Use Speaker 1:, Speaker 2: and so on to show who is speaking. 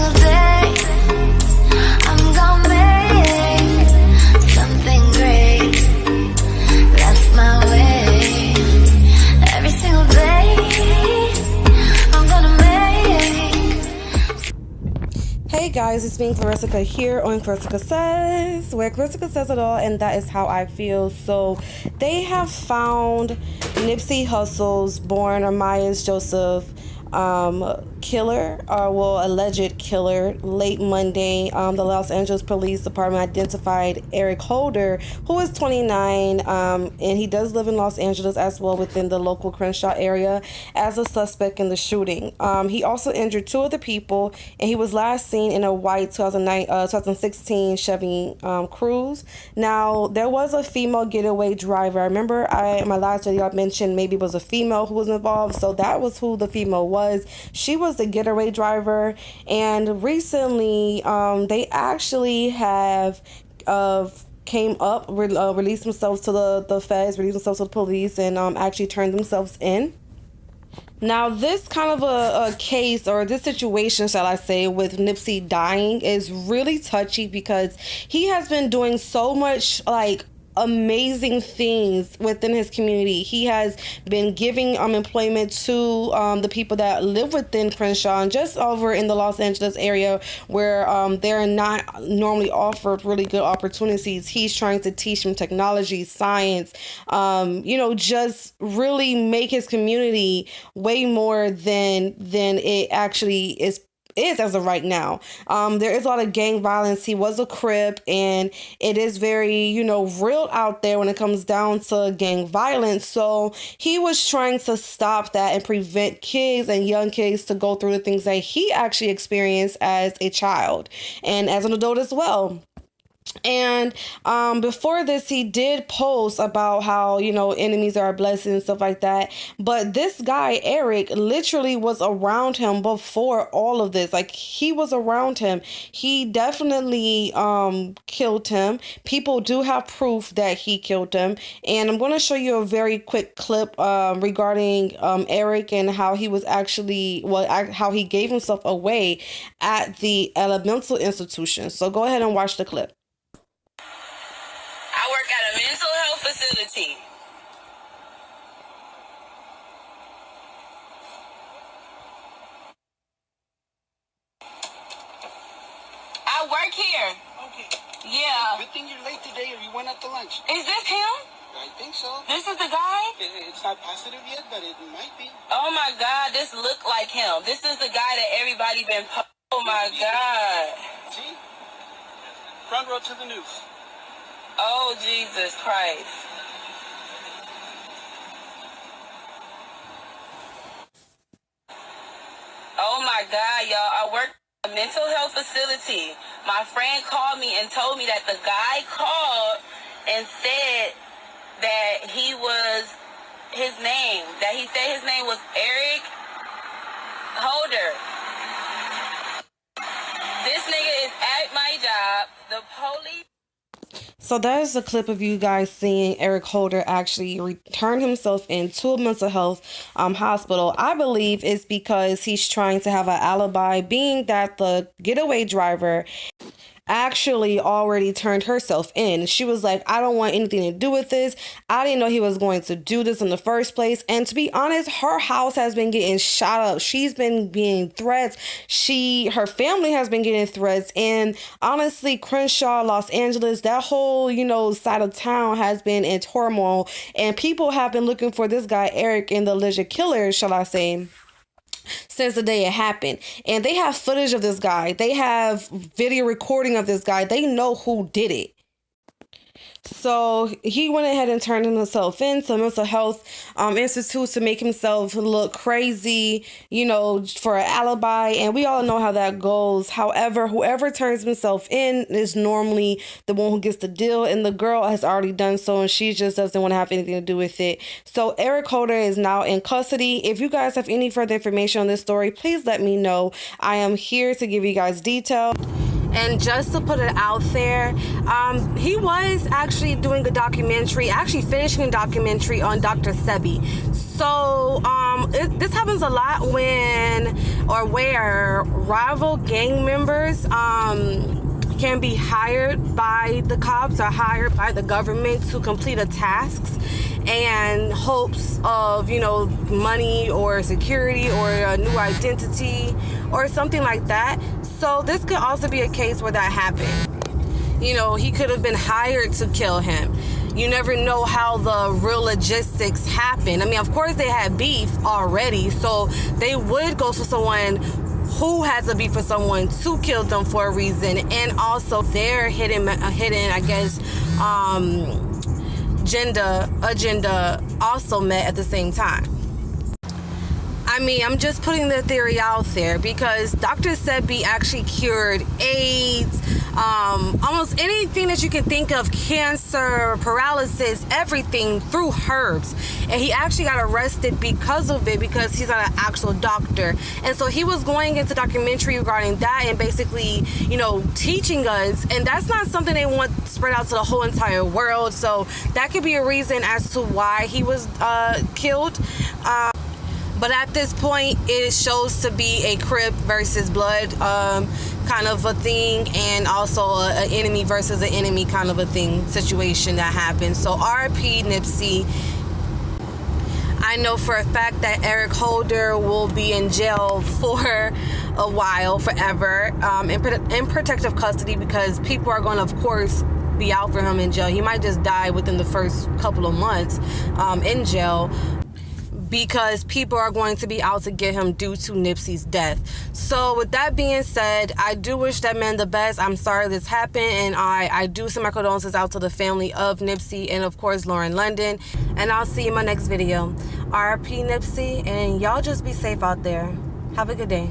Speaker 1: single day I'm gonna make something great. That's my way. Every single day I'm gonna make.
Speaker 2: Hey guys, it's me, Clarissa here on Clarissa Says, where Clarissa says it all, and that is how I feel. So they have found Nipsey Hussle's born Amaya Joseph killer, alleged killer, late Monday. The Los Angeles Police Department identified Eric Holder, who is 29, and he does live in Los Angeles as well, within the local Crenshaw area, as a suspect in the shooting. He also injured two other people, and he was last seen in a white 2016 Chevy Cruze. Now, there was a female getaway driver. I remember in my last video I mentioned maybe it was a female who was involved, so that was who the female was. She was the getaway driver, and recently they actually have came up, released themselves to the feds, released themselves to the police, and actually turned themselves in. Now, this kind of a case, or this situation, shall I say, with Nipsey dying is really touchy, because he has been doing so much, like, amazing things within his community. He has been giving employment to the people that live within Crenshaw and just over in the Los Angeles area, where they're not normally offered really good opportunities. He's trying to teach them technology, science, just really make his community way more than it actually is as of right now. There is a lot of gang violence. He was a Crip, and it is very, real out there when it comes down to gang violence. So he was trying to stop that and prevent kids and young kids to go through the things that he actually experienced as a child and as an adult as well. And before this, he did post about how, enemies are a blessing and stuff like that. But this guy, Eric, literally was around him before all of this. Like, he was around him. He definitely killed him. People do have proof that he killed him. And I'm going to show you a very quick clip regarding Eric and how he was actually, how he gave himself away at the elemental institution. So go ahead and watch the clip.
Speaker 3: I work at a mental health facility. I work here.
Speaker 4: Okay.
Speaker 3: Yeah.
Speaker 4: Good thing you're late today, or you went out to lunch.
Speaker 3: Is this him?
Speaker 4: I think so.
Speaker 3: This is the guy?
Speaker 4: It's not positive yet, but it might be.
Speaker 3: Oh my God, this look like him. This is the guy that everybody been oh my God.
Speaker 4: See? Front row to the news.
Speaker 3: Oh, Jesus Christ. Oh my God, y'all. I work at a mental health facility. My friend called me and told me that the guy called and said that he said his name was Eric Holder. This nigga is at my job. The police.
Speaker 2: So that is a clip of you guys seeing Eric Holder actually return himself into a mental health hospital. I believe it's because he's trying to have an alibi, being that the getaway driver actually already turned herself in. She was like, I don't want anything to do with this. I didn't know he was going to do this in the first place. And to be honest, her house has been getting shot up. She's been getting threats. Her family has been getting threats. And honestly, Crenshaw, Los Angeles, that whole, side of town has been in turmoil. And people have been looking for this guy, Eric, and the alleged killer, shall I say, since the day it happened. And they have footage of this guy. They have video recording of this guy. They know who did it. So he went ahead and turned himself into a mental health institute to make himself look crazy, for an alibi. And we all know how that goes. However, whoever turns himself in is normally the one who gets the deal. And the girl has already done so, and she just doesn't want to have anything to do with it. So Eric Holder is now in custody. If you guys have any further information on this story, please let me know. I am here to give you guys detail. And just to put it out there, he was actually doing a documentary, actually finishing a documentary on Dr. Sebi. So this happens a lot when or where rival gang members can be hired by the cops or hired by the government to complete a task and hopes of, you know, money or security or a new identity or something like that. So this could also be a case where that happened. You know, he could have been hired to kill him. You never know how the real logistics happen. I mean, of course they had beef already, so they would go to someone who has a beef with someone to kill them for a reason, and also their hidden, I guess, agenda also met at the same time. I mean, I'm just putting the theory out there because Dr. Sebi actually cured AIDS, almost anything that you can think of, cancer, paralysis, everything through herbs. And he actually got arrested because of it, because he's not an actual doctor. And so he was going into documentary regarding that and basically, you know, teaching us. And that's not something they want spread out to the whole entire world. So that could be a reason as to why he was killed. But at this point, it shows to be a Crip versus Blood kind of a thing, and also an enemy versus an enemy kind of a thing, situation that happened. So RIP Nipsey. I know for a fact that Eric Holder will be in jail for a while, forever, in protective custody, because people are going to, of course, be out for him in jail. He might just die within the first couple of months in jail, because people are going to be out to get him due to Nipsey's death. So with that being said, I do wish that man the best. I'm sorry this happened, and I do send my condolences out to the family of Nipsey and of course Lauren London, and I'll see you in my next video. RIP Nipsey, and y'all just be safe out there. Have a good day.